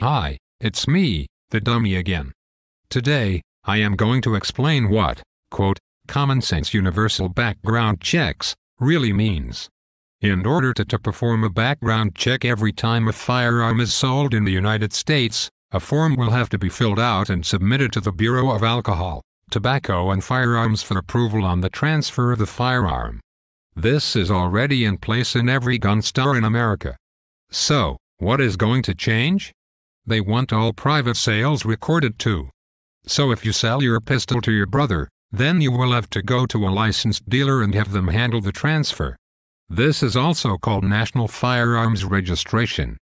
Hi, it's me, the dummy again. Today, I am going to explain what, quote, common sense universal background checks really means. In order to perform a background check every time a firearm is sold in the United States, a form will have to be filled out and submitted to the Bureau of Alcohol, Tobacco and Firearms for approval on the transfer of the firearm. This is already in place in every gun store in America. So, what is going to change? They want all private sales recorded too. So if you sell your pistol to your brother, then you will have to go to a licensed dealer and have them handle the transfer. This is also called National Firearms Registration.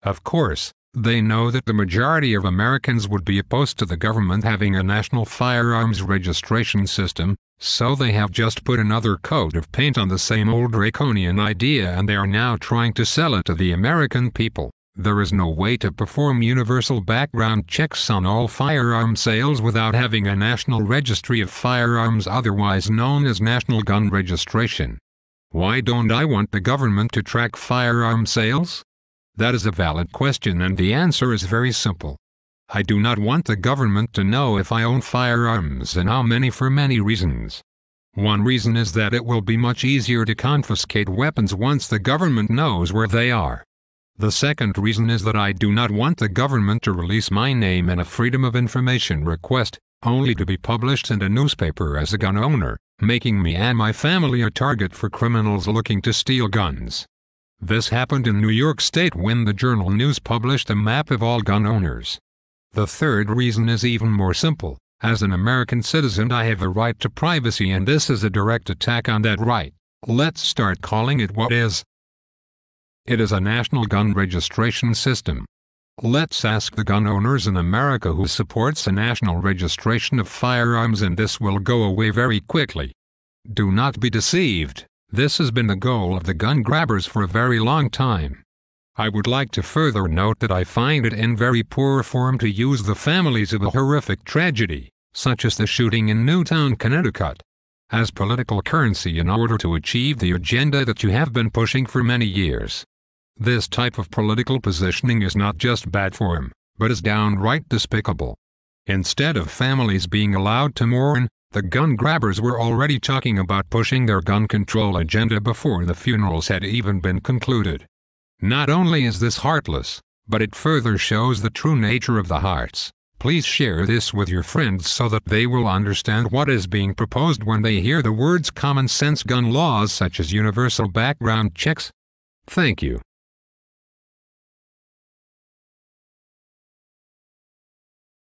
Of course, they know that the majority of Americans would be opposed to the government having a National Firearms Registration system, so they have just put another coat of paint on the same old draconian idea and they are now trying to sell it to the American people. There is no way to perform universal background checks on all firearm sales without having a National Registry of Firearms, otherwise known as National Gun Registration. Why don't I want the government to track firearm sales? That is a valid question and the answer is very simple. I do not want the government to know if I own firearms and how many for many reasons. One reason is that it will be much easier to confiscate weapons once the government knows where they are. The second reason is that I do not want the government to release my name in a Freedom of Information request, only to be published in a newspaper as a gun owner, making me and my family a target for criminals looking to steal guns. This happened in New York State when the Journal News published a map of all gun owners. The third reason is even more simple. As an American citizen, I have a right to privacy and this is a direct attack on that right. Let's start calling it what is. It is a national gun registration system. Let's ask the gun owners in America who supports a national registration of firearms and this will go away very quickly. Do not be deceived, this has been the goal of the gun grabbers for a very long time. I would like to further note that I find it in very poor form to use the families of a horrific tragedy, such as the shooting in Newtown, Connecticut, as political currency in order to achieve the agenda that you have been pushing for many years. This type of political positioning is not just bad form, but is downright despicable. Instead of families being allowed to mourn, the gun grabbers were already talking about pushing their gun control agenda before the funerals had even been concluded. Not only is this heartless, but it further shows the true nature of the hearts. Please share this with your friends so that they will understand what is being proposed when they hear the words common sense gun laws such as universal background checks. Thank you.